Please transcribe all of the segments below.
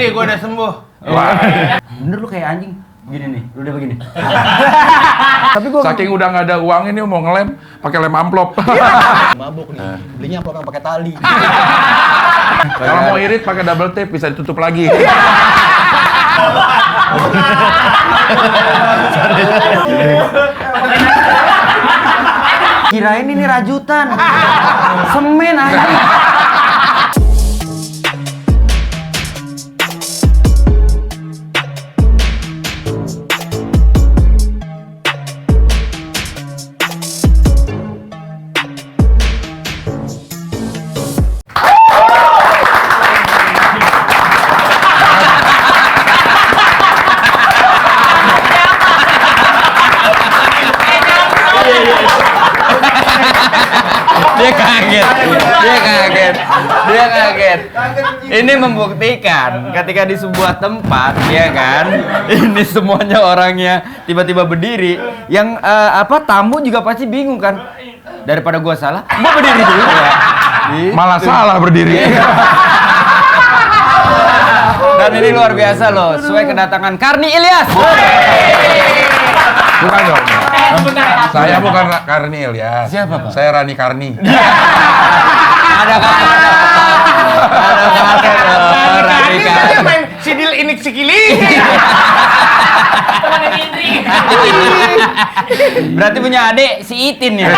Wendy, gua udah sembuh. Wah. Bener lu kayak anjing. Begini nih, lu udah begini. Tapi gua Saking udah nggak ada uang ini mau ngelem pakai lem amplop. Mabuk nih, belinya amplop yang pakai tali. Kalau mau irit pakai double tape bisa ditutup lagi. kirain ini rajutan. Semen anjing. Dia kaget. Ini membuktikan ketika di sebuah tempat, ya kan, ini semuanya orangnya tiba-tiba berdiri, yang tamu juga pasti bingung kan. Daripada gua salah, gua berdiri dulu ya. Malah salah berdiri. Dan ini luar biasa loh, sesuai kedatangan Karni Ilyas. Bukan dong. Saya bukan Karni Ilyas. Siapa, Pak? Saya Rani Karni. Ada Rani Karni. Main sidil inik sikili. Berarti punya adik si Itin ya.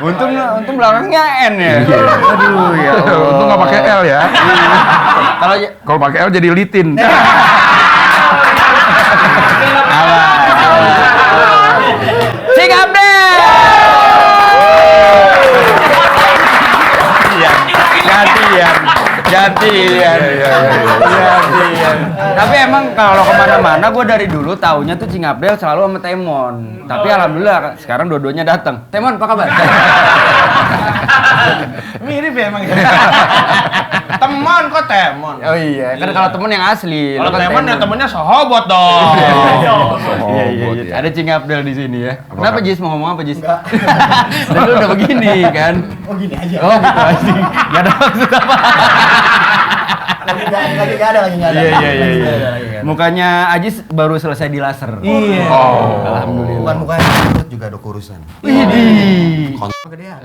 Untung belakangnya N ya. Aduh ya. Untung nggak pakai L ya. Kalau pakai L jadi litin. Cing Abdel. Gantian. Tapi emang kalau kemana-mana gue dari dulu taunya tuh Cing Abdel selalu sama Temon. Tapi alhamdulillah sekarang dua-duanya datang. Temon apa kabar? Mirip ya emang. Temon kok Temon. Oh iya, kan kalau temen yang asli. Kalau Lo kan Temon ya temennya sohobot dong. Iya. Ada Cing Abdel di sini ya. Kenapa Jis mau ngomong apa Jis? Dan lu udah begini kan? Oh gini aja. Oh gitu aja. Gak ada maksud apa. Lagi nggak ada. Iya. Mukanya Ajis baru selesai di laser. Iya. Oh. Alhamdulillah. Bukan mukanya, perut juga ada kurusan. Widih. Kontol gedean.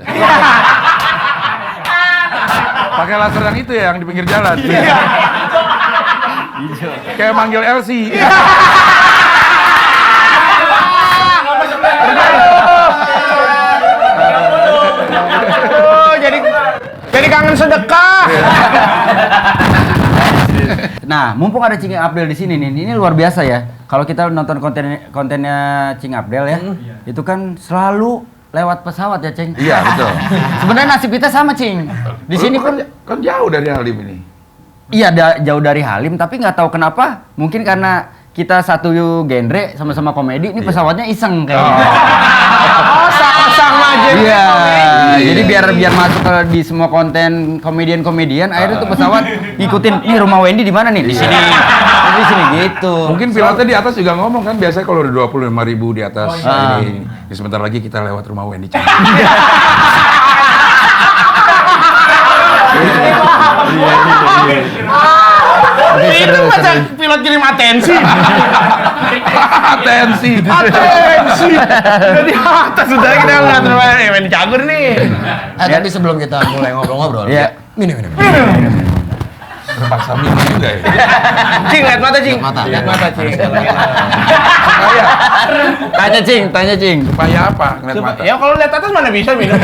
Pakai laser yang itu ya, yang di pinggir jalan. Kayak manggil Elsie. Oh, jadi kangen sedekah. Nah, mumpung ada Cing Abdel di sini nih, ini luar biasa ya. Kalau kita nonton kontennya Cing Abdel ya, itu kan selalu lewat pesawat ya, Cing. Iya, betul. Sebenarnya nasib kita sama, Cing. Di sini pun kan jauh dari Halim ini. iya jauh dari Halim, tapi nggak tahu kenapa. Mungkin karena kita satu genre sama-sama komedi, ini pesawatnya iseng kayaknya. Oh, sama aja. Iya, jadi biar masuk ke di semua konten komedian akhirnya tuh pesawat ngikutin, nih rumah Wendy di mana nih? Di sini. Di sini gitu. Mungkin pilotnya di atas juga ngomong kan, biasanya kalau udah 25.000 di atas. Ini sebentar lagi kita lewat rumah Wendy. Itu masa pilot kirim atensi. Atensi. Jadi atas sudah kita ngeliat rumah Wendy Cagur nih. Tapi sebelum kita mulai ngobrol-ngobrol, Iya. minum. Terpaksa minum juga ya. Cing, lihat mata Cing. Lihat mata Cing. Supaya, Tanya Cing. supaya apa? Ngeliat mata. Ya kalau lihat atas mana bisa minum.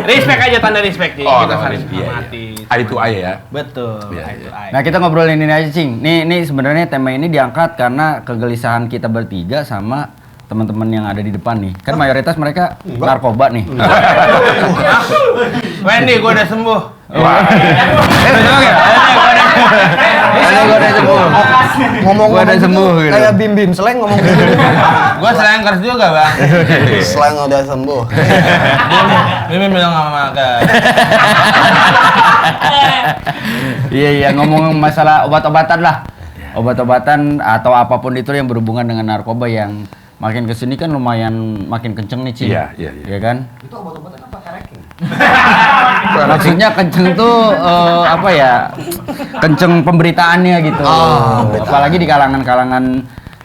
Respect aja, tanda respect Cing. Oh, Kita tanda saling respect, iya, menghormati. Eye to eye ya. Betul. Iya, eye to iya. eye. Nah, kita ngobrolin ini aja, Cing. Nih sebenarnya tema ini diangkat karena kegelisahan kita bertiga sama teman-teman yang ada di depan nih. Kan mayoritas mereka narkoba nih. Wendy, gua udah sembuh. Wah. Gua udah sembuh. Ngomong-ngomong Gua udah sembuh gitu. Kayak bim seleng ngomong gitu. Gua selengkers juga, Bang. Seleng udah sembuh. Mimin bilang sama makan. Iya, ngomong masalah obat-obatan lah. Obat-obatan atau apapun itu yang berhubungan dengan narkoba yang makin kesini kan lumayan makin kenceng nih, Cing. Iya. Iya kan? Itu obat-obatan apa? Kereking? Maksudnya kenceng tuh apa ya? Kenceng pemberitaannya gitu. Apalagi di kalangan-kalangan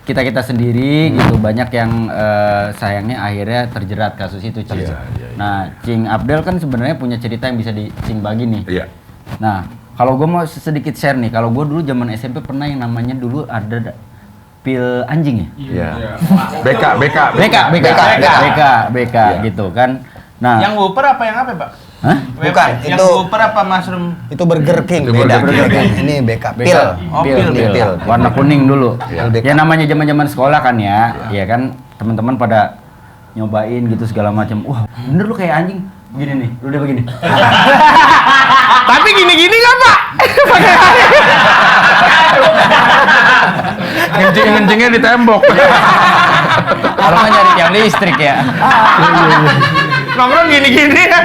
kita sendiri gitu, banyak yang sayangnya akhirnya terjerat kasus itu, Cing. Nah, Cing Abdel kan sebenarnya punya cerita yang bisa Cing bagi nih. Iya. Nah, kalau gue mau sedikit share nih, kalau gue dulu zaman SMP pernah yang namanya dulu ada pil anjing ya? Iya. BK gitu kan. Nah, Yang Whopper apa yang apa, Pak? hah? Bukan, Yang itu Whopper apa mushroom? itu Burger King, Itu beda. Burger King. Ini BK Beka. pil. Oh, pil. Warna kuning dulu. Iya. Ya namanya zaman-zaman sekolah kan ya. Ya kan teman-teman pada nyobain gitu segala macam. Wah, bener lu kayak anjing. Begini nih, lu udah begini. Tapi gini-gini kan, Pak? Ngencing-ngencingnya di tembok. Kalau nggak nyari tiang listrik ya. Nongkrong gini-gini kan.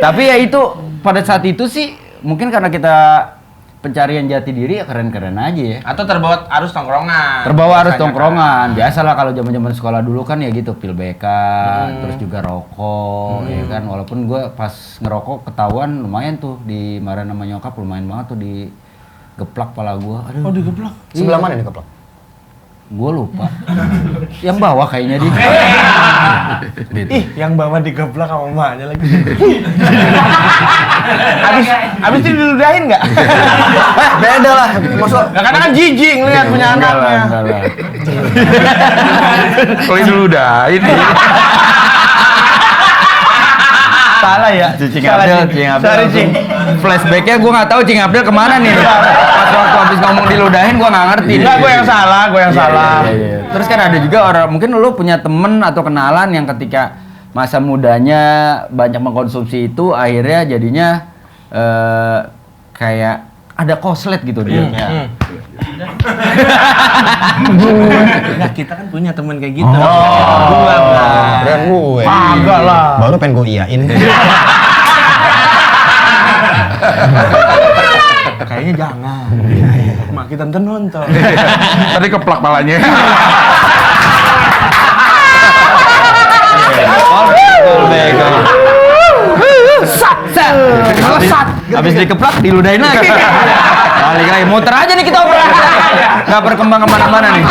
Tapi ya itu pada saat itu sih mungkin karena kita pencarian jati diri ya keren-keren aja ya. Atau terbawa arus tongkrongan. Terbawa arus Biasanya tongkrongan. Biasalah kalau zaman-zaman sekolah dulu kan ya gitu, pil BK, terus juga rokok, ya kan. Walaupun gue pas ngerokok ketahuan lumayan tuh dimarahin sama nyokap, lumayan banget tuh digeplak pala gue. Aduh. Oh, digeplak. Sebelah mana nih keplak? Gue lupa. Yang bawah kayaknya dia. Ih, yang bawa digeblak sama emaknya lagi. Abis itu diludahin nggak? Beda lah. Maksud Nah, karena kan jijik ngeliat punya Enggak lah, anaknya. enggak lah. Kalau dulu dah ini. Salah ya? Cing Salah, Abdel, Cing. Cing Abdel Sorry, langsung Cing. flashbacknya gue nggak tahu Cing Abdel kemana nih. Pas waktu habis ngomong diludahin gue nggak ngerti. Enggak, gue yang salah, gue yang salah. Iya. Terus kan ada juga orang, mungkin lu punya temen atau kenalan yang ketika masa mudanya banyak mengkonsumsi itu akhirnya jadinya kayak ada koslet gitu dia. Nah, kita kan punya temen kayak gitu. Gua, keren gue. Agak lah. Baru pengen gue iyain. Kayaknya jangan. Mak kita nonton nonton. Tadi keplak palanya. Habis dikeplak diludahin lagi. Balik lagi, muter aja nih kita obrolan. Nggak berkembang kemana-mana nih.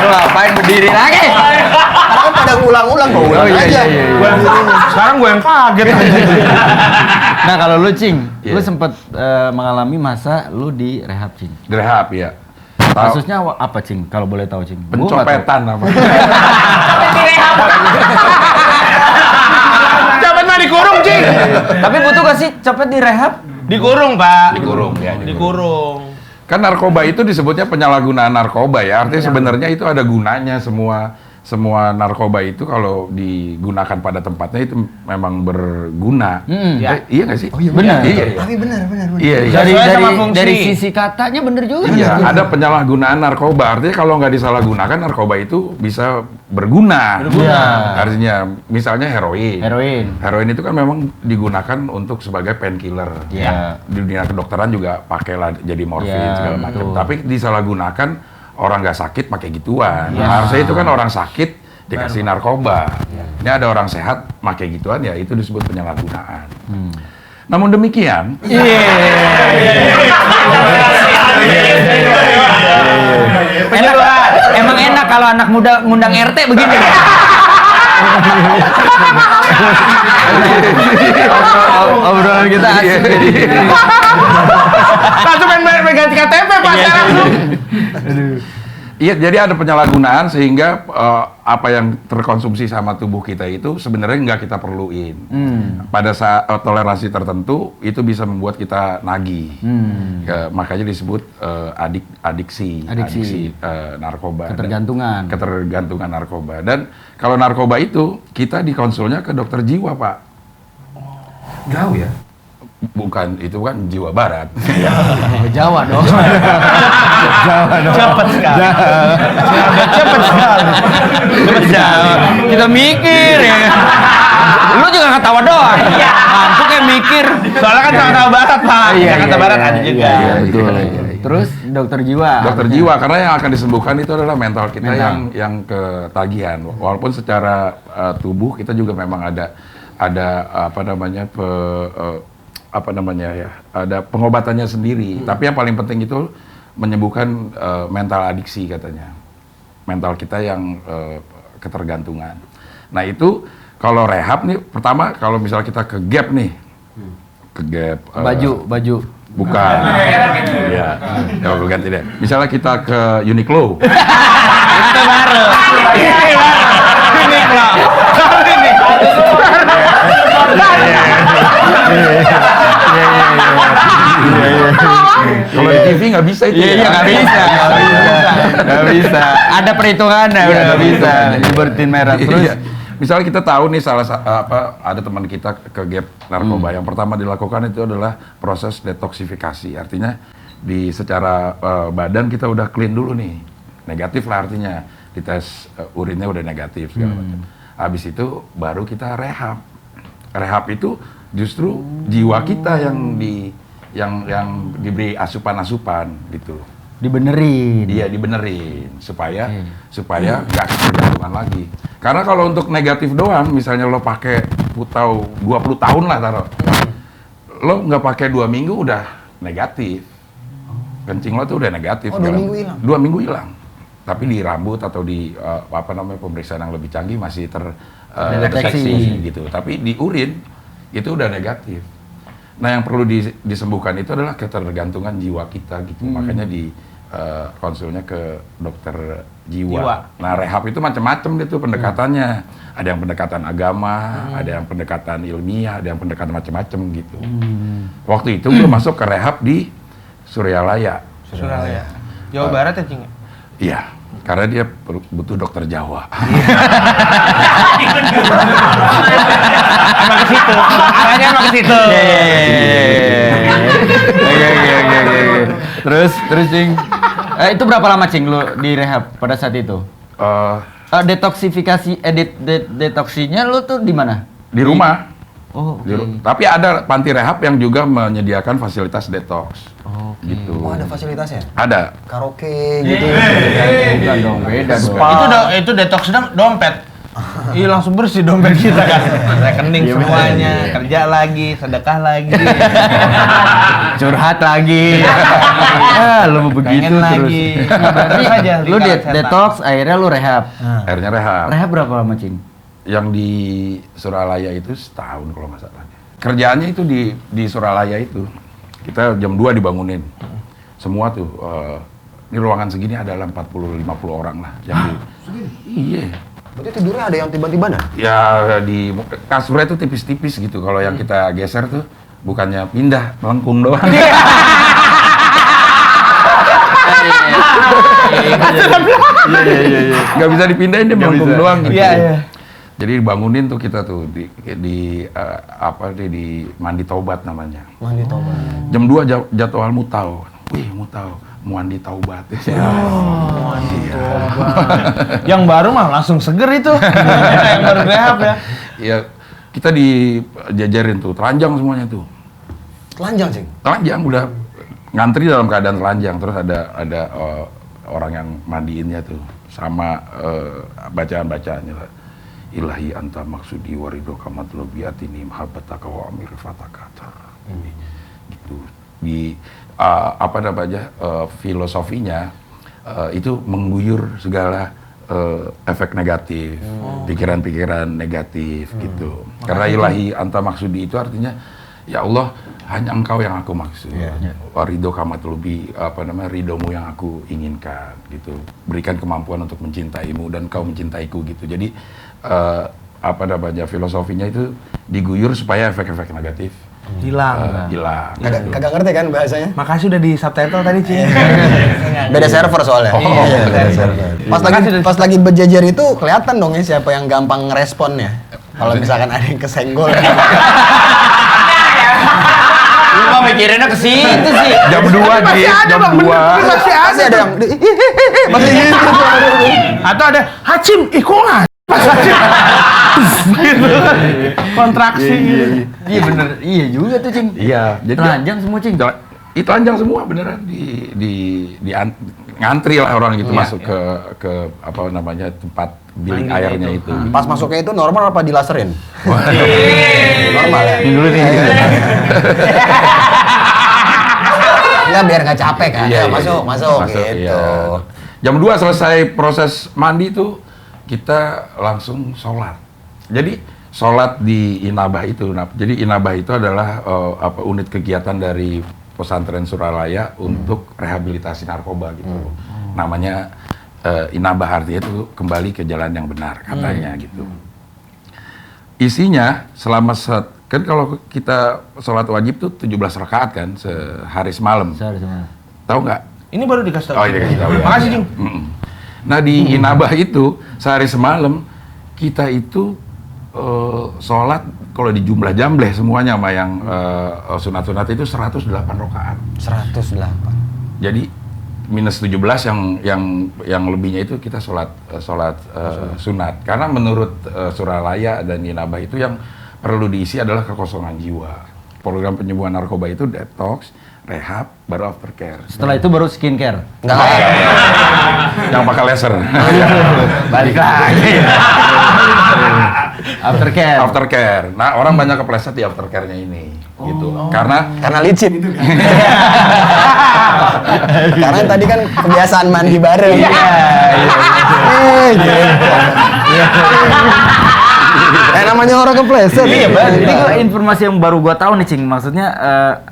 Lu ngapain berdiri lagi? Kan pada ngulang-ulang kok, ulang aja. Sekarang gue yang kaget. Nah kalau lu Cing, Iya. lu sempet mengalami masa lu di rehab Cing. Direhab ya. Kasusnya apa Cing? Kalau boleh tahu Cing? Gua nggak tahu. Pencopetan apa? Cepet mah dikurung, Cing. Tapi butuh gak sih copet di rehab? Dikurung, Pak. Dikurung ya. Dikurung. Kan narkoba itu disebutnya penyalahgunaan narkoba ya. Artinya sebenarnya itu ada gunanya semua narkoba itu kalau digunakan pada tempatnya itu memang berguna. Ya. Iya nggak sih? Oh iya benar. Iya. Tapi benar. Iya. Iya. Sesuai sama fungsi. Dari sisi katanya bener juga. Iya, ada penyalahgunaan narkoba. Artinya kalau nggak disalahgunakan narkoba itu bisa berguna. Berguna. Artinya misalnya heroin. Heroin. Itu kan memang digunakan untuk sebagai painkiller. Iya. Di dunia kedokteran juga pakailah jadi morfin Iya, segala macam. betul. Tapi disalahgunakan orang nggak sakit pakai gituan. Iya. Harusnya itu kan orang sakit dikasih narkoba. Ini ada orang sehat pakai gituan ya itu disebut penyalahgunaan. Namun demikian, Enak, emang enak kalau anak muda ngundang RT begini. Obrolan kita asik. Langsung main ganti KTP, Pak, sekarang. iya jadi ada penyalahgunaan sehingga apa yang terkonsumsi sama tubuh kita itu sebenarnya nggak kita perluin. Pada saat toleransi tertentu itu bisa membuat kita nagih. Makanya disebut adiksi narkoba. Ketergantungan narkoba. Dan kalau narkoba itu kita dikonsulnya ke dokter jiwa, Pak. Jauh ya? Bukan, itu kan jiwa barat. Jawa dong. Cepet sekali. Cepet sekali. Kita mikir ya. Lu juga ketawa doang. Mampu kayak mikir. Soalnya kan sama-sama barat, Pak. Iya, Jakarta iya, Barat iya, ada juga. iya, betul. Terus dokter jiwa. Dokter artinya. jiwa, karena yang akan disembuhkan itu adalah mental kita Mental. yang ketagihan. Walaupun secara tubuh kita juga memang ada ada pengobatannya sendiri. Tapi yang paling penting itu menyembuhkan mental adiksi katanya. Mental kita yang ketergantungan. Nah itu kalau rehab nih, pertama kalau misalnya kita ke Gap nih, ke Gap. Baju. Bukan. Iya. Ya, aku ganti deh. Misalnya kita ke Uniqlo. Itu baru. Ini loh. Kalau di TV nggak bisa itu. Iya, nggak bisa. Nggak bisa. Ada perhitungannya, udah nggak bisa. Dibertin merah terus. Iya. Misalnya kita tahu nih ada teman kita ke Gap narkoba. Yang pertama dilakukan itu adalah proses detoksifikasi. Artinya secara badan kita udah clean dulu nih. Negatif lah artinya. Dites urinnya udah negatif segala macam. Habis itu baru kita rehab. Rehab itu justru jiwa kita yang diberi asupan-asupan gitu. Dibenerin. Iya, dibenerin supaya nggak ketergantungan lagi. Karena kalau untuk negatif doang, misalnya lo pakai putau 20 tahun lah taruh, lo nggak pakai 2 minggu udah negatif. Kencing lo tuh udah negatif. 2 minggu hilang? 2 minggu hilang. Tapi di rambut atau di pemeriksaan yang lebih canggih masih terdeteksi gitu. Tapi di urin itu udah negatif. Nah yang perlu disembuhkan itu adalah ketergantungan jiwa kita gitu. Makanya konsulnya ke dokter jiwa. Nah rehab itu macam-macam itu pendekatannya. Ada yang pendekatan agama, ada yang pendekatan ilmiah, ada yang pendekatan macam-macam gitu. Waktu itu gue masuk ke rehab di Suryalaya. Suralaya. Jawa Barat ya, Cing? Iya, karena dia butuh dokter Jawa. Emang ke situ. Arahnya emang ke situ. Terus Cing. Itu berapa lama Cing lu di rehab pada saat itu? Detoksifikasi detoksinya lu tuh di mana? Di rumah. Oh, Tapi ada panti rehab yang juga menyediakan fasilitas detox. Gitu. Oh, ada fasilitasnya? Ada. Karaoke gitu. bukan dong, beda dong. Itu detoksnya dompet. Iya langsung bersih dompet kita kan. Rekening semuanya, kerja lagi, sedekah lagi. Curhat lagi. Lu begitu Pengen terus. lagi. Berarti Saja, lu lingkaran setan. detox, akhirnya lu rehab. Akhirnya rehab. Rehab berapa lama, Cing? Yang di Suralaya itu setahun kalau nggak salah. Kerjaannya itu di Suralaya itu. Kita jam 2 dibangunin. Semua tuh, ini ruangan segini adalah 40-50 orang lah. Iya. Berarti tidurnya ada yang tiba-tiba nah? Ya di kasurnya itu tipis-tipis gitu. Kalau yang kita geser tuh bukannya pindah, melengkung doang. Nggak bisa dipindahin, dia melengkung doang gitu. Iya. Jadi dibangunin tuh kita tuh di mandi taubat namanya. Mandi tobat. Jam 2 jadwal mutau. Wih, mutau. Mandi taubat. Yang baru mah langsung seger itu. Yang baru rehab ya. Iya, kita dijajarin tuh, telanjang semuanya tuh. Telanjang, Cing? Telanjang udah ngantri dalam keadaan telanjang, terus ada orang yang mandiinnya tuh sama bacaan-bacaannya lah. Ilahi anta maksudi warido kamatlobi atini mahabbataka wa amir fataka. Gitu. Di filosofinya itu mengguyur segala efek negatif, pikiran-pikiran negatif gitu. Karena ilahi anta maksudi itu artinya ya Allah, hanya engkau yang aku maksud. Warido kamatlobi ridomu yang aku inginkan gitu. Berikan kemampuan untuk mencintaimu dan kau mencintaiku gitu. Jadi filosofinya itu diguyur supaya efek-efek negatif Hilang. hilang. Kagak ngerti kan bahasanya? Makasih udah di subtitle tadi, Cing. Beda server soalnya. Iya, beda server. Pas lagi berjejer itu kelihatan dong ya siapa yang gampang ngeresponnya. Kalau misalkan ada yang kesenggol. Lu mah mikirinnya ke situ sih. Jam 2 Ji, jam 2. Masih ada yang masih gitu. Atau ada Hacim, kok nggak? Pas Hacim. Gitu kan. Kontraksi gitu. Iya bener, iya juga tuh, Cing. Iya, jadi Telanjang semua, Cing. telanjang semua beneran ngantri lah orang gitu Iya, masuk ke apa namanya tempat bilik Mandinya airnya itu. itu. Pas masuknya itu normal apa dilaserin? Iya. Normal ya? Ini dulu nih. Enggak, biar nggak capek kan? Iya, Ya, iya, masuk iya. gitu. Iya. Jam 2 selesai proses mandi tuh kita langsung sholat. Jadi sholat di Inabah itu. Nah, jadi Inabah itu adalah unit kegiatan dari pesantren Suralaya untuk rehabilitasi narkoba gitu. Namanya Inabah, artinya itu kembali ke jalan yang benar katanya gitu. Isinya selama kan kalau kita sholat wajib tuh 17 rakaat kan sehari semalam. Tahu nggak? Ini baru dikasih tahu. Oh, ini dikasih tahu ya. Makasih, Jing. Nah di Inabah itu sehari semalam kita itu sholat kalau di jumlah jambleh semuanya sama yang sunat-sunat itu 108 rakaat. 108. Jadi minus 17 yang lebihnya itu kita sholat sunat. Karena menurut Suralaya dan Inabah itu yang perlu diisi adalah kekosongan jiwa. Program penyembuhan narkoba itu detox, rehab, baru aftercare. Setelah itu baru skincare. Enggak. Yang pakai laser. Balik lagi. Aftercare. Aftercare. Nah, orang banyak kepleset di aftercare-nya ini. Gitu. Karena licin itu kan. Karena tadi kan kebiasaan mandi bareng. Namanya orang kepleset. Iya, ini gua informasi yang baru gua tahu nih, Cing. Maksudnya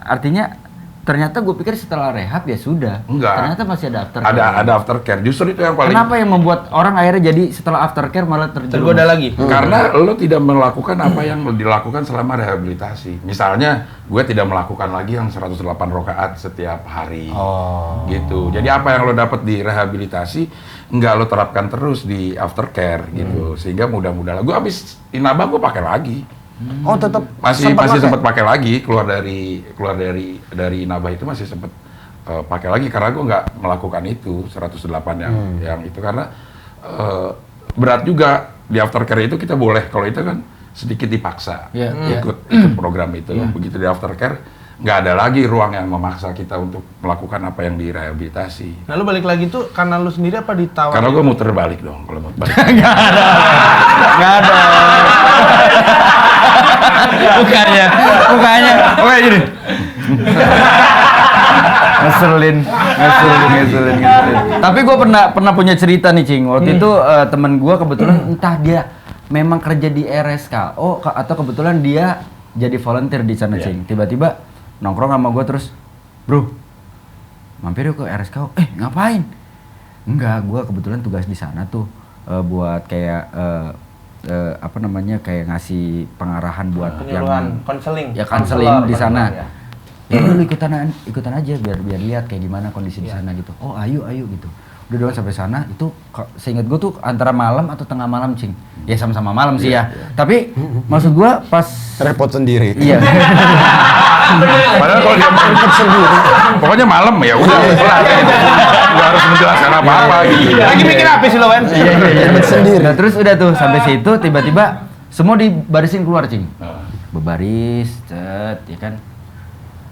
artinya ternyata gue pikir setelah rehab ya sudah. Enggak. Ternyata masih ada aftercare. ada aftercare. Justru itu yang paling. Kenapa yang membuat orang akhirnya jadi setelah aftercare malah Tergoda lagi. Karena lo tidak melakukan apa yang dilakukan selama rehabilitasi. Misalnya, gue tidak melakukan lagi yang 108 rakaat setiap hari. Gitu. Jadi apa yang lo dapat di rehabilitasi, nggak lo terapkan terus di aftercare gitu. Sehingga mudah-mudahan. Gue habis Inabah gue pakai lagi. Oh, tetap Masih sempat pakai lagi, keluar dari Inabah itu masih sempat pakai lagi karena gue nggak melakukan itu 108 yang itu karena berat juga di aftercare itu. Kita boleh kalau itu kan sedikit dipaksa ikut program itu. Begitu di aftercare nggak ada lagi ruang yang memaksa kita untuk melakukan apa yang direhabilitasi. Nah, lu balik lagi tuh karena lu sendiri apa ditawar? Karena gue muter balik dong kalau mau balik. Nggak ada. Mukanya gini. ngeselin. Tapi gue pernah punya cerita nih, Cing. Waktu itu temen gue kebetulan entah dia memang kerja di RSKO atau kebetulan dia jadi volunteer di sana, Cing. Tiba-tiba nongkrong sama gue terus, bro, mampir yuk ke RSKO. Ngapain? Enggak, gue kebetulan tugas di sana tuh buat kayak kayak ngasih pengarahan buat yang konseling. ya konseling di sana. Ya lu ikutan aja biar lihat kayak gimana kondisi di sana gitu. Oh, ayo gitu. Udah doang sampai sana itu seingat gue tuh antara malam atau tengah malam, Cing. Ya sama-sama malam sih ya. Tapi maksud gue pas repot sendiri. iya. Padahal kalau dia mau sendiri, pokoknya malam ya udah kelar. Nggak harus menjelaskan apa-apa gitu. Lagi mikir apa sih lo, Wen? Iya. Sendiri. Nah, terus udah tuh sampai situ tiba-tiba semua dibarisin keluar, Cing. Berbaris, cet, ya kan.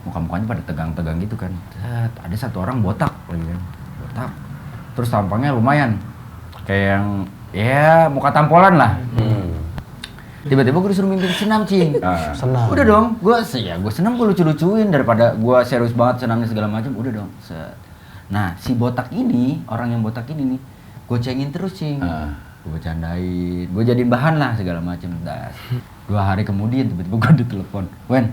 Muka-mukanya pada tegang-tegang gitu kan. Cet, ada satu orang botak lagi kan. Botak. Terus tampangnya lumayan. Kayak yang ya muka tampolan lah. Tiba-tiba gue disuruh mimpin senam, Cing. Senam. Udah dong, gue senam gue lucu-lucuin daripada gue serius banget senamnya segala macam. Udah dong. Set. Nah, si botak ini, orang yang botak ini nih, gue cengin terus, Cing. Gue bercandain, gue jadiin bahan lah segala macam. 2 hari kemudian tiba-tiba gue ditelepon, Wen,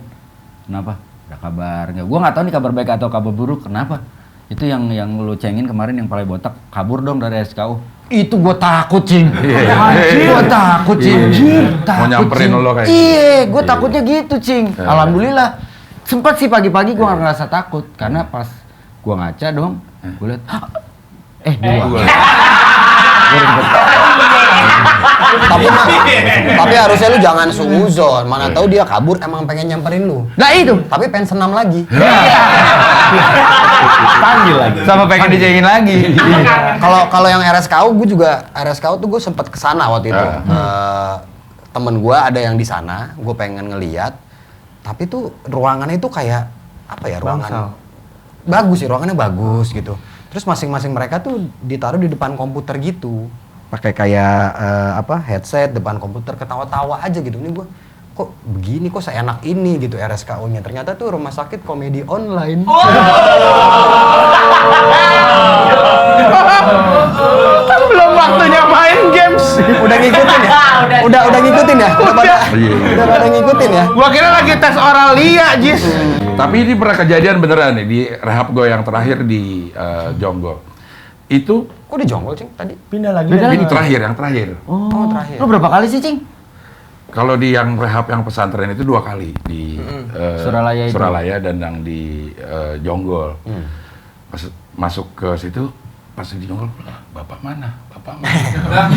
kenapa? Ada kabar nggak? Gue nggak tahu nih kabar baik atau kabar buruk. Kenapa? Itu yang lu cengin kemarin yang paling botak kabur dong dari SKU. Itu gue takut, Cing. Gue takut, Cing. Mau nyamperin lo kayak iya, gue takutnya gitu, Cing. Alhamdulillah sempat sih pagi-pagi gue nggak ngerasa takut karena pas gue ngaca dong, gue liat, dua. Tapi harusnya lu jangan suuzon. Mana tahu dia kabur emang pengen nyamperin lu. Nah itu, Tapi pengen senam lagi. Panggil lagi. sama pengen dicengin lagi. Kalau yang RSKU, gue juga RSKU tuh gue sempet kesana waktu itu. Temen gue ada yang di sana, gue pengen ngeliat. Tapi tuh ruangannya itu kayak apa ya, ruangan bagus sih, ruangannya bagus gitu. Terus masing-masing mereka tuh ditaruh di depan komputer gitu. Pakai kayak headset depan komputer, ketawa-tawa aja gitu. Ini gua kok begini, kok seenak ini gitu RSKO-nya. Ternyata tuh rumah sakit komedi online. Kan belum waktunya main games. Udah ngikutin ya? Udah ngikutin ya? Udah pada ngikutin ya? Gua kira lagi tes oral Lia, Jis. Tapi ini pernah kejadian beneran nih di rehab gue yang terakhir di Jonggol. Itu Kok di Jonggol, Cing, tadi? Pindah lagi. ini yang terakhir. Oh, terakhir. Lu berapa kali sih, Cing? Kalau di yang rehab yang pesantren itu 2 kali di Suralaya itu. Suralaya dan yang di Jonggol. Pas masuk ke situ, pas di Jonggol, bapak mana? Bapak mana?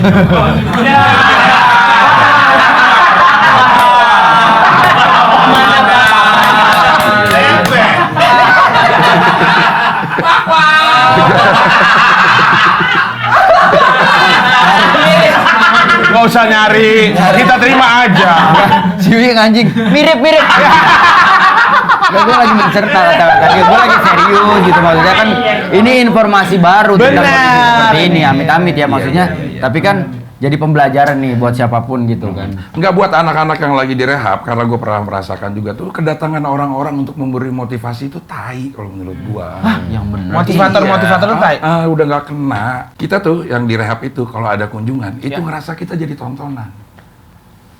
Gak usah nyari, kita terima aja. Ciwing anjing, mirip. Gak, gue lagi mencerita kata-kata, gue lagi serius gitu, maksudnya kan ini informasi baru tentang Bener. kondisi seperti ini, amit-amit ya maksudnya, tapi kan jadi pembelajaran nih buat siapapun gitu kan. Enggak buat anak-anak yang lagi direhab, karena gue pernah merasakan juga tuh kedatangan orang-orang untuk memberi motivasi itu tai kalau menurut gua. Yang benar. Motivator tuh tai. Udah nggak kena. Kita tuh yang direhab itu kalau ada kunjungan itu ngerasa kita jadi tontonan.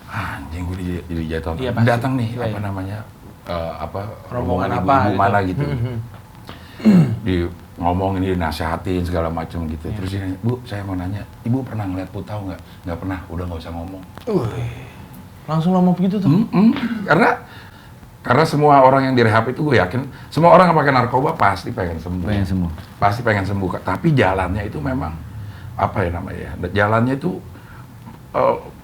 Anjing gue jadi tontonan. Iya, pasti. Datang nih Iya, apa iya. namanya Rombongan ibu-ibu apa gitu. mana gitu. Di ngomong ini nasehatin segala macam gitu. Terus ini, Bu, saya mau nanya, Ibu pernah ngeliat Putau nggak? Nggak pernah, udah nggak usah ngomong. Langsung ngomong begitu tuh. Karena semua orang yang direhab itu gue yakin semua orang yang pakai narkoba pasti pengen sembuh. Pengen sembuh. Pasti pengen sembuh. Tapi jalannya itu memang apa ya namanya? Jalannya itu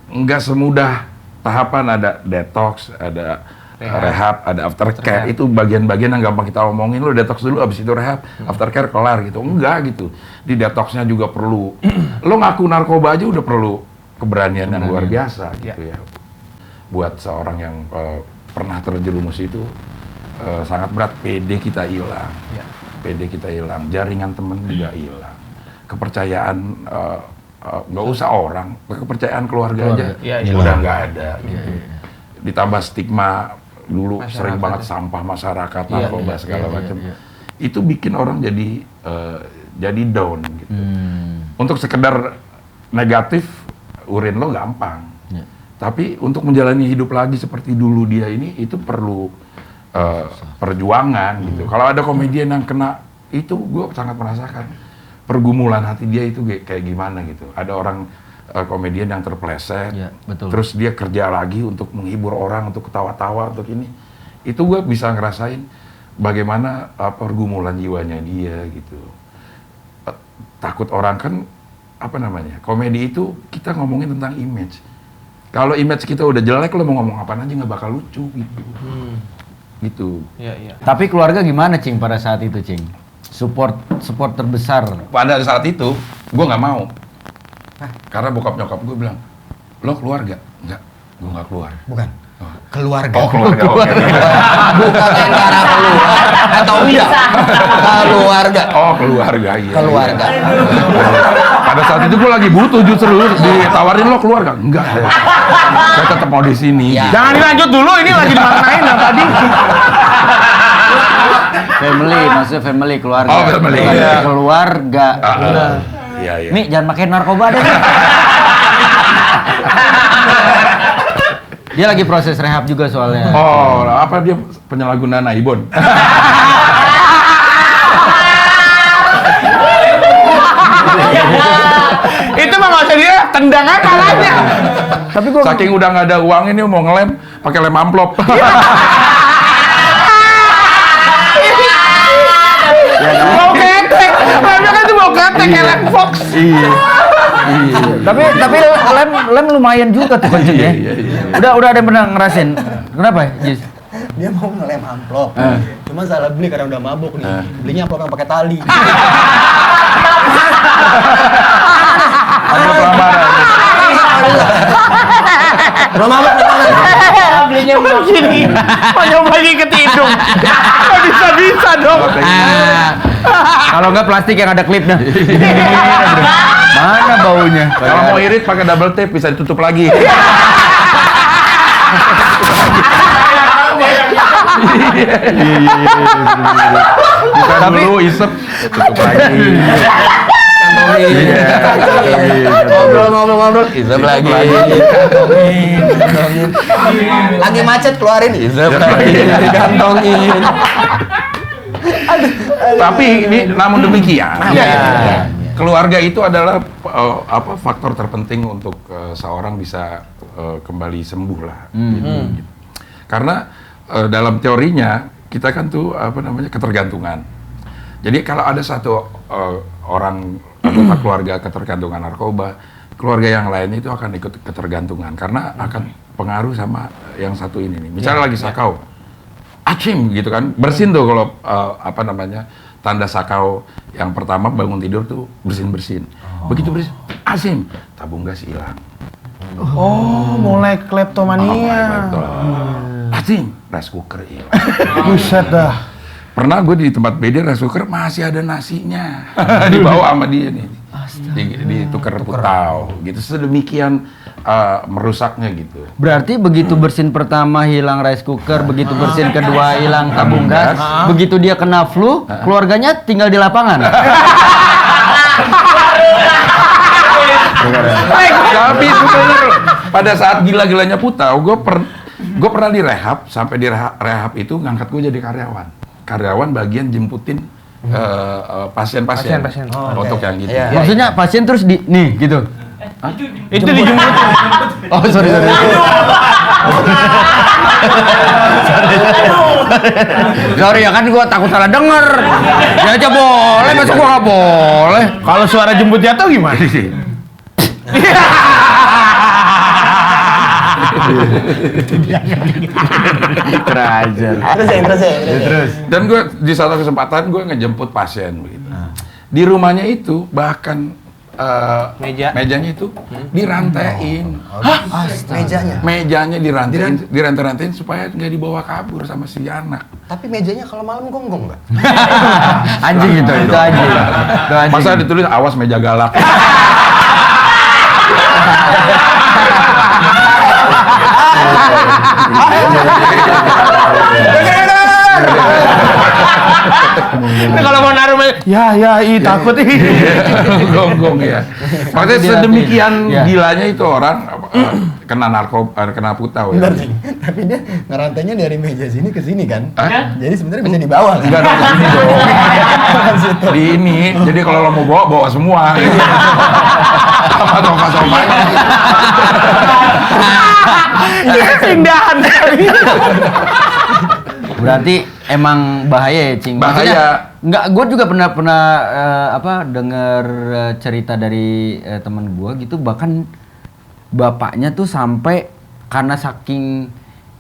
nggak semudah tahapan, ada detox, ada rehab, ada aftercare. Itu bagian-bagian yang gampang kita omongin. Lo detox dulu, abis itu rehab, aftercare kelar gitu. Enggak gitu. Di detoxnya juga perlu. Lo ngaku narkoba aja udah perlu keberanian yang luar biasa gitu ya. Buat seorang yang pernah terjerumus itu sangat berat. PD kita hilang, PD kita hilang, jaringan temen juga hilang, kepercayaan nggak usah orang, kepercayaan keluarga aja udah nggak ada. Gitu. Ditambah stigma dulu Masyarakat sering banget ya. sampah masyarakat, narkoba segala macam, itu bikin orang jadi down gitu. Untuk sekedar negatif urin lo gampang. Tapi untuk menjalani hidup lagi seperti dulu dia ini itu perlu perjuangan gitu. Kalau ada komedian yang kena itu, gue sangat merasakan pergumulan hati dia itu kayak gimana gitu. Ada orang komedian yang terpleset, betul. terus dia kerja lagi untuk menghibur orang, untuk ketawa-tawa, untuk ini. Itu gue bisa ngerasain bagaimana pergumulan jiwanya dia gitu. Takut orang kan apa namanya? Komedi itu kita ngomongin tentang image. Kalau image kita udah jelek, lo mau ngomong apaan aja nggak bakal lucu gitu. Gitu. Iya. Tapi keluarga gimana, Cing, pada saat itu, Cing? Support terbesar. Pada saat itu, gue nggak mau. Karena bokap nyokap gue bilang, lo keluar gak? Enggak, gue nggak keluar. Bukan. Keluarga. Oh, keluarga. Oke. Bukan antara keluar atau enggak. Keluarga. Oh, keluarga, iya. Keluarga. Pada saat itu gue lagi butuh justru ditawarin lo keluar gak? Enggak. Saya tetap mau di sini. Ya. Jangan dilanjut dulu, ini lagi dimaknain yang tadi. Family, maksudnya family, keluarga. Oh, family. Bukan Iya. keluarga. Iya. Mi, jangan pakai narkoba deh. Mi. Dia lagi proses rehab juga soalnya. Oh, apa dia penyalahgunaan Ibon? Itu mah nggak usah dia tendang aja kalanya. Tapi gua Saking udah nggak ada uang ini mau ngelem pakai lem amplop. Mau ketek, lemnya kan itu mau ketek kayak lem Fox. tapi lem lumayan juga tuh kenceng ya. Iya. Udah ada yang pernah ngerasain. Kenapa, Jis? Dia mau ngelem amplop. Cuma salah beli karena udah mabuk nih. Belinya amplop yang pakai tali. Amplop lamaran. Belum mabuk. jadinya begini. Mau nyoba ikat hidung. Nggak bisa dong. Kalau nggak plastik yang ada klipnya. Mana baunya? Kalau mau irit pakai double tape bisa ditutup lagi. Bukan dulu isep tutup lagi. Ngobrol, isep lagi. Lagi macet keluarin Isep lagi. digantongin. Tapi ini namun demikian, Iya. keluarga itu adalah faktor terpenting untuk seorang bisa kembali sembuh lah. Gitu. Karena dalam teorinya kita kan tuh ketergantungan. Jadi kalau ada satu orang anggota keluarga ketergantungan narkoba, keluarga yang lain itu akan ikut ketergantungan karena akan pengaruh sama yang satu ini nih. Misalnya lagi sakau, acim gitu kan, bersin tuh kalau tanda sakau yang pertama bangun tidur tuh bersin. Begitu bersin, acim, tabung gas hilang. Oh, mulai kleptomania. Acim, rice cooker hilang. Buset dah. Pernah gue di tempat beda rice cooker masih ada nasinya. Dibawa sama dia nih. Ditukar putau gitu. Sedemikian merusaknya gitu. Berarti begitu bersin pertama hilang rice cooker, begitu bersin kedua hilang tabung gas, begitu dia kena flu, keluarganya tinggal di lapangan. Tapi itu bener. Pada saat gila-gilanya putau, gue pernah direhab. Sampai di rehab itu ngangkat gue jadi karyawan bagian jemputin pasien-pasien. Untuk yang gitu. Iya. Maksudnya pasien terus nih gitu. Itu dijemput. Oh, sorry. Sorry ya kan gua takut salah denger. Ya aja boleh, masa gua nggak boleh. Kalau suara jemput jatuh gimana? Terajar. Terus. Dan gue di satu kesempatan gue ngejemput pasien begitu. Di rumahnya itu bahkan mejanya itu dirantain. Mejanya dirantai-rantain supaya nggak dibawa kabur sama si anak. Tapi mejanya kalau malam gonggong nggak? Anjing itu anjing. Itu anjing. Masa ditulis awas meja galak. Ini kalau mau naruh takut Gonggong ya. Maksudnya sedemikian Iya. gilanya itu orang kena narkoba, kena putau ya. Bentar, Cing. Tapi dia ngerantainya dari meja sini ke sini kan? Hah? Jadi sebenarnya bisa dibawa kan? Enggak dong, kesini dong. Di ini, jadi kalau lo mau bawa semua. Sama sofa-sofanya. Pindahan. Berarti emang bahaya ya, Cing. Bahaya. Enggak, gue juga pernah dengar cerita dari teman gue gitu, bahkan bapaknya tuh sampai karena saking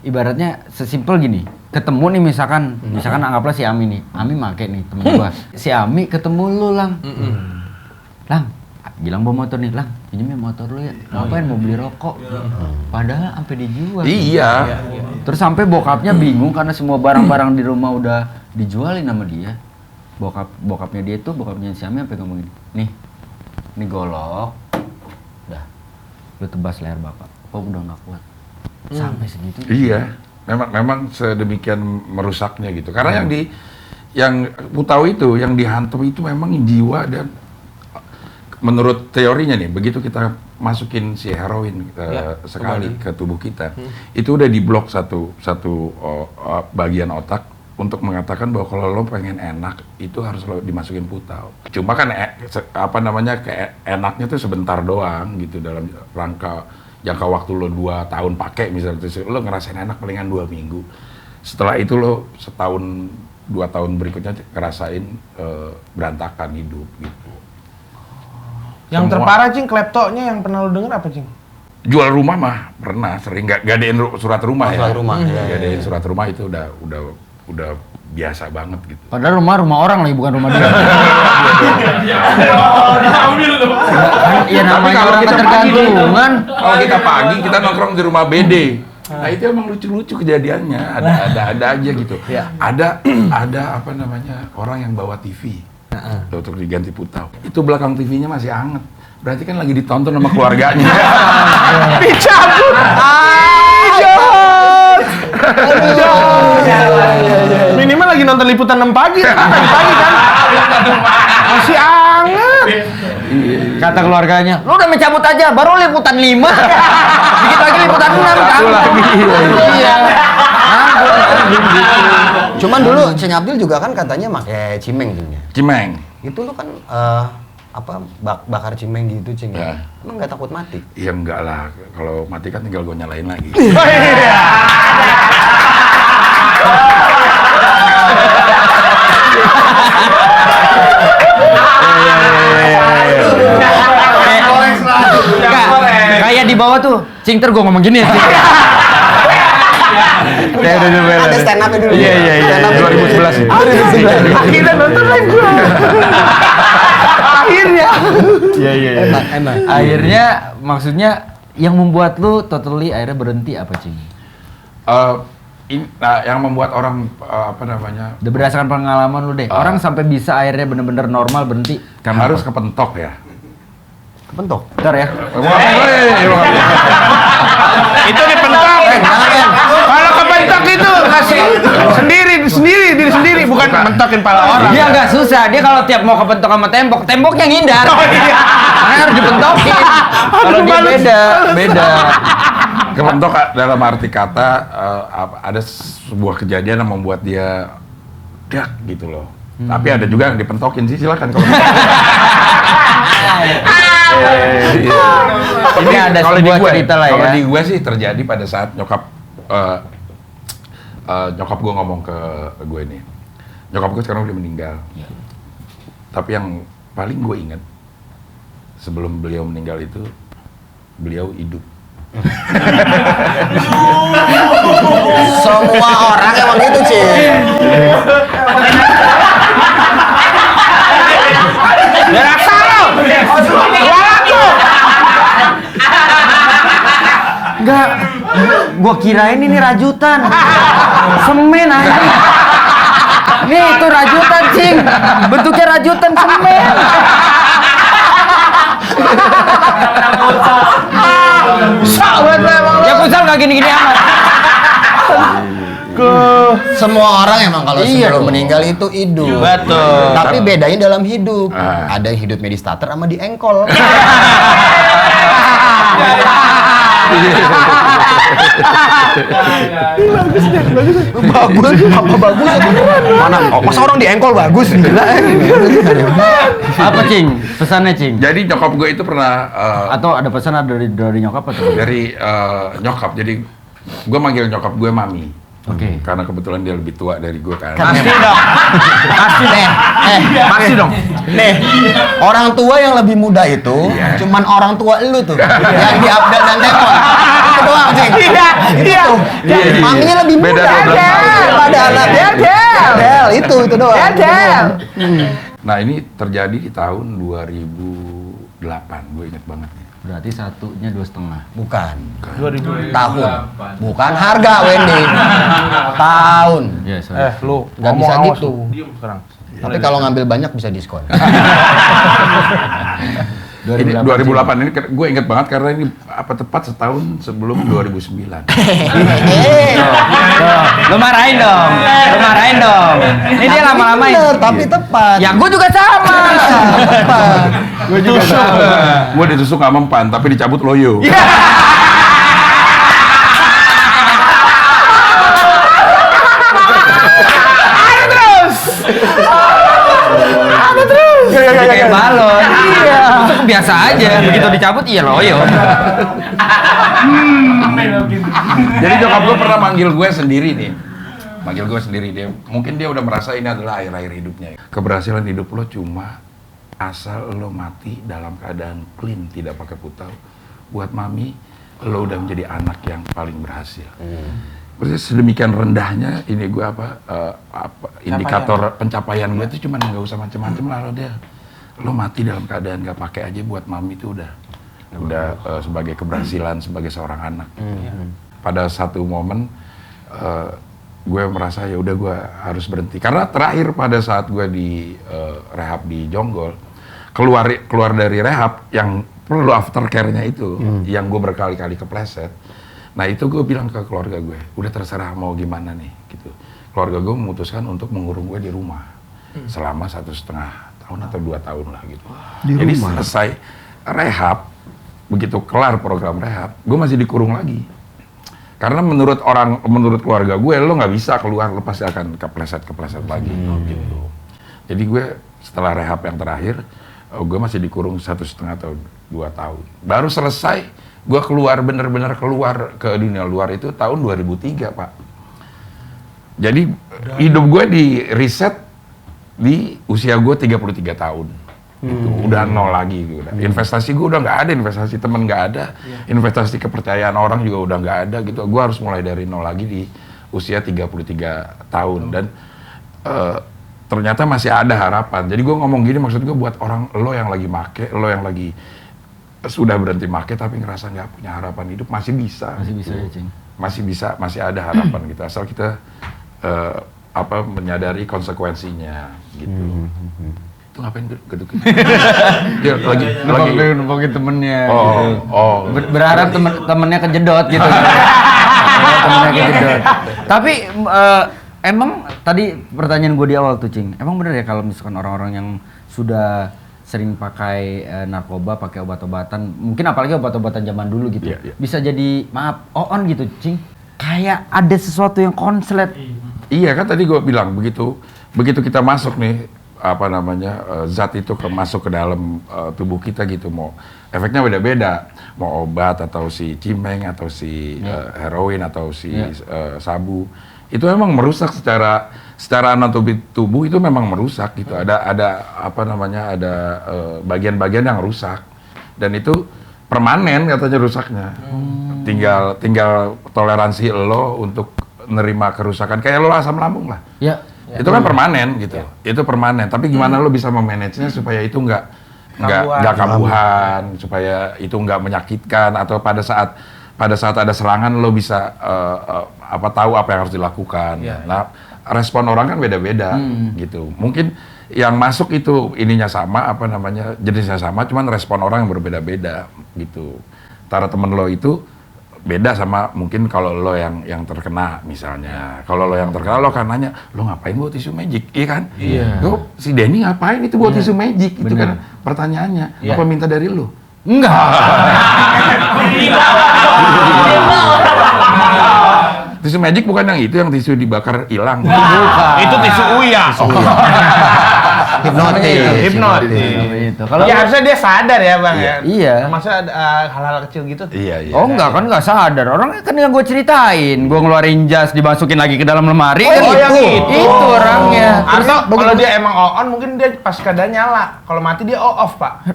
ibaratnya sesimpel gini, ketemu nih misalkan anggaplah si Ami nih, Ami make nih temen gue, si Ami ketemu lu Lang, Lang, bilang bawa motor nih, Lang, pinjemin motor lu ya, ngapain mau beli rokok, padahal sampai dijual. Iya. Terus sampai bokapnya bingung karena semua barang-barang di rumah udah dijualin sama dia. Bokapnya dia tuh, bokapnya si Ami sampai ngomong gini, nih golok, udah, lu tebas leher bapak udah nggak kuat. Sampai segitu. Iya. Memang sedemikian merusaknya gitu. Karena yang putau itu, yang dihantam itu memang jiwa dan menurut teorinya nih, begitu kita masukin si heroin sekali ke tubuh kita, itu udah diblok satu bagian otak untuk mengatakan bahwa kalau lo pengen enak itu harus lo dimasukin putau. Cuma kan enaknya tuh sebentar doang gitu, dalam rangka jangka waktu lo 2 tahun pakai misalnya, lo ngerasain enak palingan 2 minggu. Setelah itu lo setahun 2 tahun berikutnya ngerasain berantakan hidup gitu. Yang terparah, Cing, kleptoknya yang pernah lu denger apa, Cing? Jual rumah mah pernah, sering gadein surat rumah ya. Surat rumah, ya. Gadein surat rumah itu udah biasa banget gitu. Padahal rumah orang lagi, bukan rumah dia. Iya, Tapi namanya kalau orang kita ketergantungan. Kalau kita pagi kita nongkrong di rumah BD. Nah itu emang lucu-lucu kejadiannya, ada aja gitu. Ada apa namanya orang yang bawa TV untuk diganti putau. Itu belakang TV-nya masih hangat. Berarti kan lagi ditonton sama keluarganya. Dicabut. Minimal lagi nonton liputan 6 pagi. Pagi kan. Masih hangat. Kata keluarganya, lu udah mencabut aja, baru liputan 5. Dikit lagi liputan 6 kan. Iya. Cuman dulu Cing Abdul juga kan katanya pakai cimeng Cing ya. Cimeng. Itu lu kan bakar cimeng gitu Cing ya. Emang nggak takut mati? Ya enggak lah, kalau mati kan tinggal gue nyalain lagi. Kayak di bawah tuh, Cing gue ngomong gini ya. Ada stand up dulu. Iya. 2011 ya. Akhirnya nonton live gua. Akhirnya. Iya. Enak. Akhirnya maksudnya yang membuat lu totally akhirnya berhenti apa, Cing? Yang membuat orang apa namanya? Berdasarkan pengalaman lu deh. Orang sampai bisa akhirnya bener-bener normal berhenti. Kan harus kepentok ya. Kepentok. Bentar ya. Itu dipentok. Kalau kepentok itu kasih diri sendiri bukan mentokin pala orang. Dia agak susah. Dia kalau tiap mau kepentok sama tembok yang ngindar. Karena harus dipentokin. Kalau dia beda. Kepentok dalam arti kata ada sebuah kejadian yang membuat dia dak gitu loh. Tapi ada juga yang dipentokin sih, silakan kalau Ini ada sebuah cerita lah ya. Kalau di gue sih terjadi pada saat nyokap gue ngomong ke gue nih. Nyokap gue sekarang udah meninggal. Tapi yang paling gue ingat sebelum beliau meninggal itu beliau hidup. Semua orang emang gitu Cing. Beraksa lo. Enggak. Gua kirain ini rajutan. Semen aja. Nih itu rajutan, Cing. Bentuknya rajutan semen. Ya futsal gak gini-gini amat. Semua orang emang kalau sebelum dong. meninggal itu hidup. Betul. Tapi bedanya dalam hidup. Ah. Ada yang hidupnya di starter sama di engkol. Bagus, apa bagus? Mana? Oh, masa orang di engkol bagus? Gila. Apa, Cing? Pesannya, Cing? Jadi nyokap gue itu pernah Atau ada pesan dari nyokap atau? dari nyokap. Jadi gue manggil nyokap gue mami. Oke. Karena kebetulan dia lebih tua dari gue kan. Pasti dong. Pasti deh. Pasti dong. Nih, orang tua yang lebih muda itu cuman orang tua lu tuh yang di update dan telepon. Itu doang, Cing. Iya. Maminya lebih muda. Beda 12 tahun. Pada anak Del, itu doang. Nah ini terjadi di tahun 2008, gue inget banget nih. Berarti satunya 2,5. Bukan. 2000. Tahun. Bukan harga, Wendy. Tahun. Ya, sorry. Lu Nggak bisa ngomong, gitu. awas lu. Diem sekarang. Tapi kalau ngambil banyak bisa diskon. Ini 2008 ini gue inget banget karena ini apa tepat setahun sebelum 2009. Lo marahin dong. Ini dia lama-lamain. Bener, tapi tepat. Ya gue juga sama. Tepat. Gue juga sama. Gue ditusuk nggak mempan tapi dicabut loyo. Kayak balon. Iya. Itu biasa aja. Begitu dicabut iya loyo. Jadi nyokap gue pernah manggil gue sendiri nih. Manggil gue sendiri, mungkin dia udah merasa ini adalah akhir-akhir hidupnya. Keberhasilan hidup lo cuma asal lo mati dalam keadaan clean, tidak pakai putau. Buat mami, lo udah menjadi anak yang paling berhasil. Maksudnya sedemikian rendahnya ini gue indikator pencapaian gue itu cuma nggak usah macam-macam lah lo mati dalam keadaan nggak pakai aja buat mami itu udah sebagai keberhasilan sebagai seorang anak. pada satu momen gue merasa ya udah gue harus berhenti karena terakhir pada saat gue di rehab di Jonggol keluar dari rehab yang perlu aftercare-nya itu yang gue berkali-kali kepleset. Nah itu gue bilang ke keluarga gue, udah terserah mau gimana nih gitu. Keluarga gue memutuskan untuk mengurung gue di rumah selama 1,5 tahun atau 2 tahun lah gitu. Jadi selesai rehab, begitu kelar program rehab, gue masih dikurung lagi. Karena menurut keluarga gue, lo nggak bisa keluar, lo pasti akan kepleset lagi gitu. Jadi gue setelah rehab yang terakhir, gue masih dikurung 1,5 atau 2 tahun. Baru selesai, gue bener-bener keluar ke dunia luar itu tahun 2003, Pak. Jadi hidup gue di reset di usia gue 33 tahun. Gitu. Udah nol lagi gitu. Investasi gue udah nggak ada, investasi temen nggak ada, investasi kepercayaan orang juga udah nggak ada gitu. Gue harus mulai dari nol lagi di usia 33 tahun dan ternyata masih ada harapan. Jadi gue ngomong gini maksud gue buat orang lo yang lagi make, lo yang lagi sudah berhenti make tapi ngerasa nggak punya harapan hidup masih bisa. Masih bisa ya, Cing. Masih bisa, masih ada harapan gitu. Asal kita menyadari konsekuensinya gitu. Itu ngapain geduk-geduk? Dia lagi Nempokin temennya. Berharap Temennya kejedot gitu. Temennya kejedot. Tapi emang tadi pertanyaan gue di awal tuh, Cing. Emang bener ya kalau misalkan orang-orang yang sudah sering pakai narkoba, pakai obat-obatan, mungkin apalagi obat-obatan zaman dulu gitu, bisa jadi on gitu, Cing. Kayak ada sesuatu yang konslet. Iya kan tadi gue bilang begitu kita masuk nih zat itu masuk ke dalam tubuh kita gitu, mau efeknya beda-beda, mau obat atau si cimeng atau si heroin atau si sabu itu memang merusak secara anatomi tubuh itu memang merusak gitu, ada bagian-bagian yang rusak dan itu permanen katanya rusaknya. Tinggal toleransi lo untuk nerima kerusakan kayak lo asam lambung lah. Ya. Itu kan permanen gitu. Itu permanen. Tapi gimana lo bisa memanagenya supaya itu nggak kambuhan, supaya itu nggak menyakitkan atau pada saat ada serangan lo bisa tahu apa yang harus dilakukan. Nah, respon orang kan beda-beda gitu. Mungkin yang masuk itu ininya sama jenisnya sama, cuman respon orang yang berbeda-beda gitu. Antara temen lo itu beda sama mungkin kalau lo yang terkena misalnya. Kalau lo yang terkena lo kan nanya, lo ngapain bawa tisu magic? Iya kan? Iya. Lo si Denny ngapain itu bawa tisu magic? Itu kan pertanyaannya. Apa minta dari lo? Enggak. Tisu magic bukan yang itu, yang tisu dibakar hilang. Itu tisu uya. Hipnotis. Itu. Kalau ya harusnya dia sadar ya, Bang ya. Iya. Masa hal-hal kecil gitu. Iya. Oh enggak kan nggak sadar. Orang kan yang gue ceritain, gue ngeluarin jas dimasukin lagi ke dalam lemari kan yang gitu. Itu orangnya. Atau kalau dia emang on mungkin dia pas keadaan nyala. Kalau mati dia off, Pak.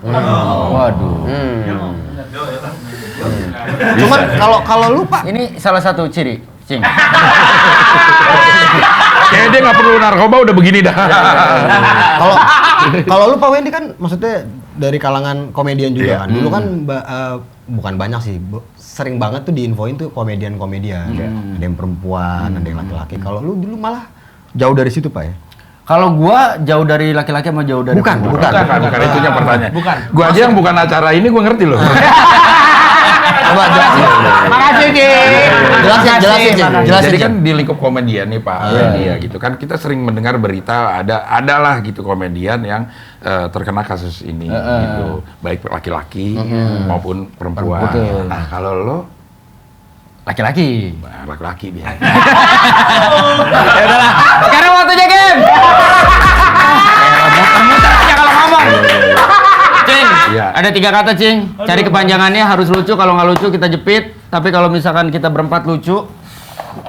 Waduh. Cuman kalau lu Pak, Ini salah satu ciri, Cing. Kayaknya dia nggak perlu narkoba udah begini dah. Kalau lu Pak Wendy kan maksudnya dari kalangan komedian juga kan. Dulu kan bukan banyak sih, sering banget tuh diinfoin tuh komedian-komedian. Ada yang perempuan, ada yang laki-laki. Kalau lu dulu malah jauh dari situ Pak ya? Kalau gua jauh dari laki-laki sama jauh dari Bukan Itu yang pertanyaan. Bukan. Gua aja yang bukan acara ini gua ngerti loh. Coba jelasin. Makasih, Cing. Jelasin. Jadi kan di lingkup komedian nih Pak, dia gitu kan kita sering mendengar berita adalah gitu komedian yang terkena kasus ini gitu, baik laki-laki maupun perempuan. Betul. Nah kalau lo laki-laki. laki-laki dia. Ya udahlah. Sekarang waktunya game. Muter-muter aja kalau ngomong. Cing, ada 3 kata Cing. Cari kepanjangannya, harus lucu. Kalau nggak lucu kita jepit. Tapi kalau misalkan kita berempat lucu,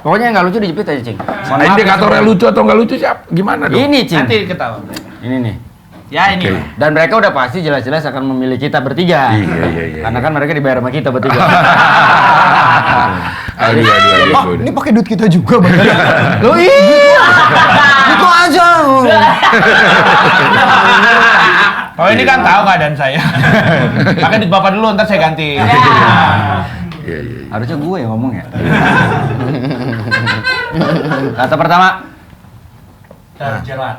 pokoknya yang nggak lucu dijepit aja Cing. Nah, indikatornya lucu atau nggak lucu siapa? Gimana dong? Ini Cing. Nanti ketahuan. Ini nih. Ya ini. Oke. Dan mereka udah pasti jelas-jelas akan memilih kita bertiga. Iya. Karena kan mereka dibayar sama kita bertiga. Aduh. Pak, ini pakai duit kita juga Bang. Loh iya. Itu aja. Oh ini kan tahu keadaan saya. Pakai duit Bapak dulu, ntar saya ganti. Iya. Harusnya gue yang ngomong ya. Kata pertama. Terjerat.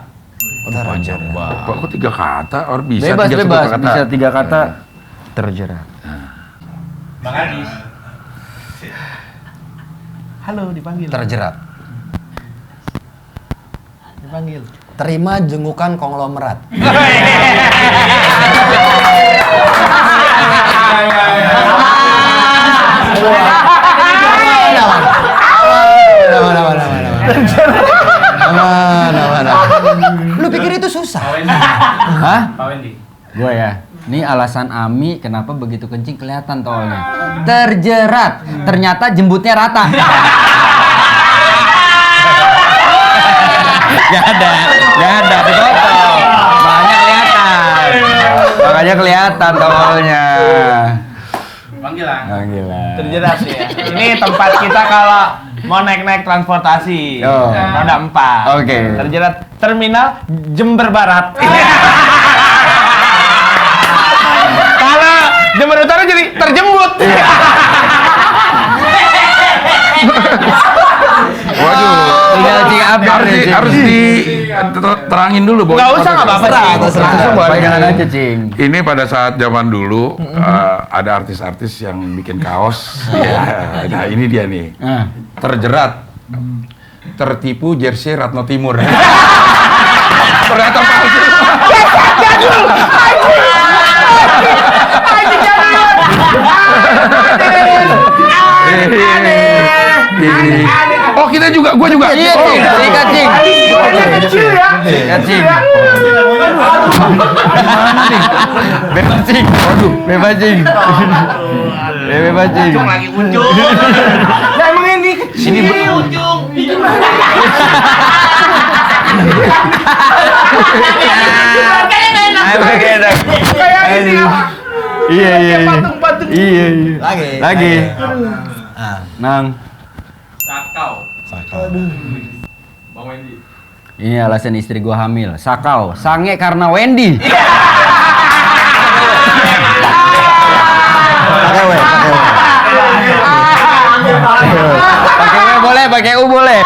Kok 3 kata? Orang bisa Bebas, 3 bebas. kata. Bisa 3 kata. Terjerat. Bang Adis. Halo, dipanggil. Terjerat. Dipanggil. Terima jenggukan konglomerat. Lu pikir itu susah? Hah? Pak Wendy. Gue ya. Ini alasan Ami kenapa begitu kencing kelihatan tolnya. Terjerat. Ternyata jembutnya rata. Gak ada, dipotong. Makanya kelihatan. Makanya kelihatan tolnya. Panggilan. Gila. Terjerat ya. Ini tempat kita kalau mau naik naik Oh. roda 4. Oke. Terjerat terminal Jember Barat. Kalau Jember Utara jadi terjembut. Waduh. Harus terangin dulu, Boy. Nggak usah, nggak apa-apa. Terserah. Pegangan aja, Cing. Ini pada saat zaman dulu ada artis-artis yang bikin kaos. Ya, nah ini dia nih. Terjerat. Tertipu jersey Ratno Timur. Ternyata palsu. Oh kita juga, gua juga. Iya, Oh, Cing. Sikat, Cing. Kecil ya. Sikat, Cing. Mana nih? Bebas, Cing. Waduh, bebas, Cing. Bebas, Cing. Lagi ujung. Nah, emang ini Sini ujung. Kayak ini ya. Iya. Patung-patung. Iya. Lagi. Nang. Sakau. Bang Wendy. Ini alasan istri gua hamil. Sakau, sange karena Wendy. Pakai W boleh, pakai U boleh.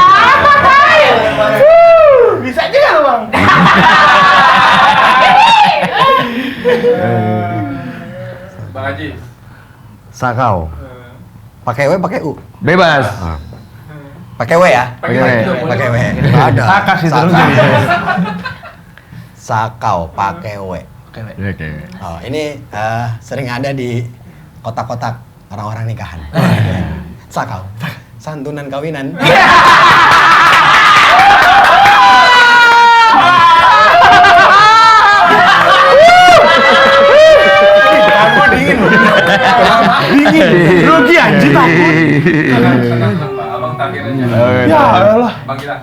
Bisa juga loh, Bang. Bang Haji. Sakau. Pakai W, pakai U. Bebas. Pakai W ya? Pakai W. Pakai W. Nggak ada. Sakas itu Sakau. terus. Sakau pakai W. Oke. Oh, ini sering ada di kotak-kotak orang-orang nikahan. Sakau. Santunan kawinan. Rugi anjir takut. Abang terakhir aja. Ya Allah. Bang Gila.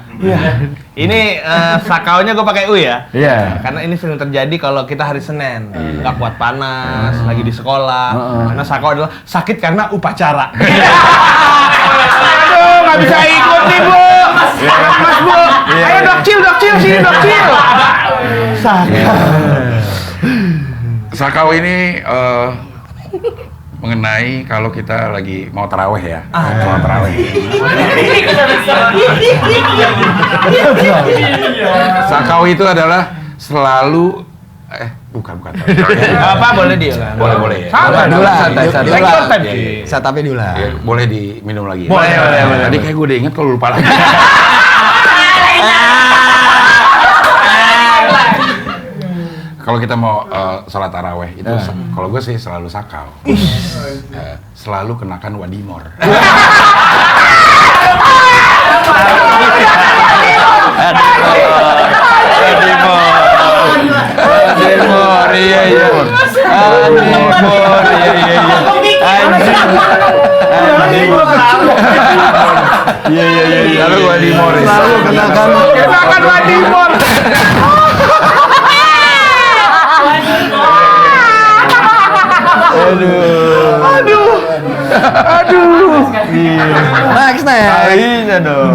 Ini sakaunya gue pakai U ya. Iya. Karena ini sering terjadi kalau kita hari Senin, nggak kuat panas, lagi di sekolah. Karena sakau adalah sakit karena upacara. Aduh, nggak bisa ikut nih Bu. Mas Bu, ayo dokcil sini dokcil. Sakau. Sakau ini mengenai kalau kita lagi mau taraweh ya. Mau taraweh. Sakau itu adalah selalu bukan. Apa boleh dia kan? Boleh. Santai dulu. Santai. Take your time. Saya tapi dulu lah. Ya, boleh diminum lagi. Boleh. Tadi kayak gue udah inget kalau lupa lagi. Kalau kita mau sholat taraweh itu, kalau gue sih selalu sakau. Selalu kenakan wadimor. Adimor, iya. Adimor, iya. Iya. Lalu wadimor. Selalu Kenakan wadimor. Next. Bisa dong.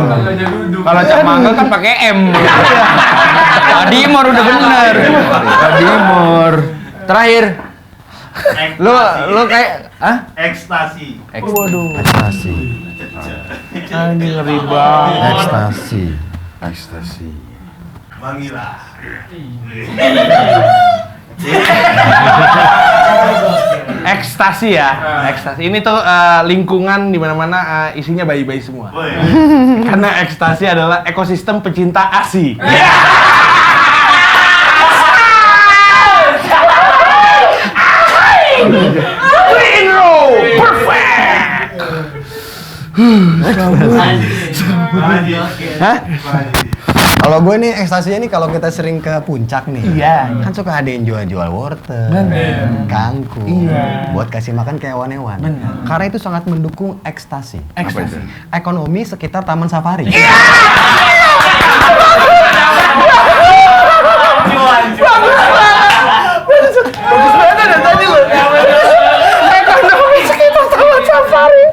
Kalau Cak Mangga kan pakai M. Adimor udah bener. Adimor. Terakhir. Lu kayak Ekstasi. Waduh. Ekstasi. Anjing ngeri banget. Ekstasi. Ekstasi. Manggila. Ekstasi ya. Ekstasi. Ini tuh lingkungan di mana-mana isinya bayi-bayi semua. Karena ekstasi adalah ekosistem pecinta ASI. Clean row, perfect. Hah? Kalau gue nih ekstasinya nih kalau kita sering ke puncak nih, Iya. kan suka ada yang jual-jual wortel, kangkung, buat kasih makan ke hewan-hewan. Karena itu sangat mendukung ekstasi. Apa itu? Ekonomi sekitar Taman Safari. Bagus banget ada tadi lo. Ekonomi sekitar Taman Safari.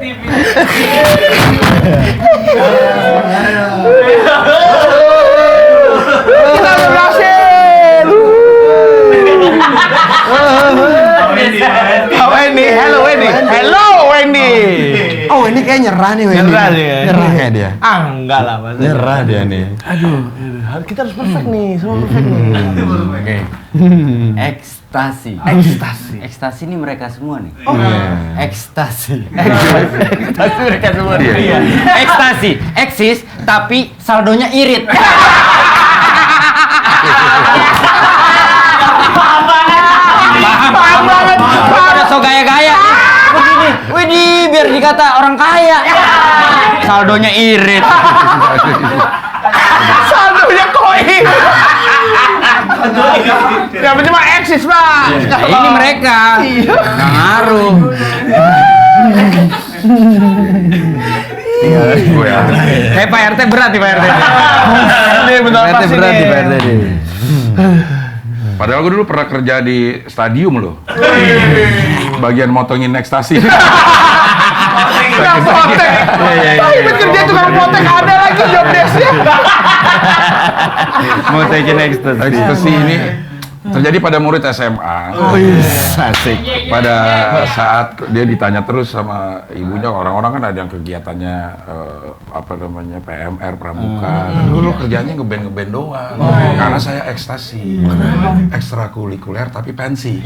Kita berhasil. Wendy, hello Wendy. Hello Wendy. Oh ini kayak nyerah nih Wendy. Nyerah dia. Nyerah kayak dia. Ah enggak lah mas. Nyerah dia nih. Aduh, kita harus perfect nih, semua perfect nih. Oke. Ekstasi. Ekstasi. Ekstasi ini mereka semua nih. Ekstasi. Ekstasi mereka semua. Iya. Iya. Ekstasi, eksis tapi saldonya irit. Paham banget. Pada so gaya-gaya. Begini, widih biar dikata orang kaya. Saldonya irit. Saldonya koin. Ya penting mah eksis pak. Ini mereka. Nggak ngaruh. Gue ya. Kayak Pak RT berat nih Pak RT. Ini benar Pak RT pasti berat nih nih. Pak RT nih. Padahal gue dulu pernah kerja di stadium loh. Bagian motongin ekstasi. Tukang potek. Tapi kerja tukang potek ada lagi job desk-nya. Mau taking ekstasi. Ekstasi ini terjadi pada murid SMA. Asik. Pada saat dia ditanya terus sama ibunya, orang-orang kan ada yang kegiatannya apa namanya PMR pramuka. Dulu kerjanya ngeband doang. Karena saya ekstasi, ekstrakurikuler tapi pensi.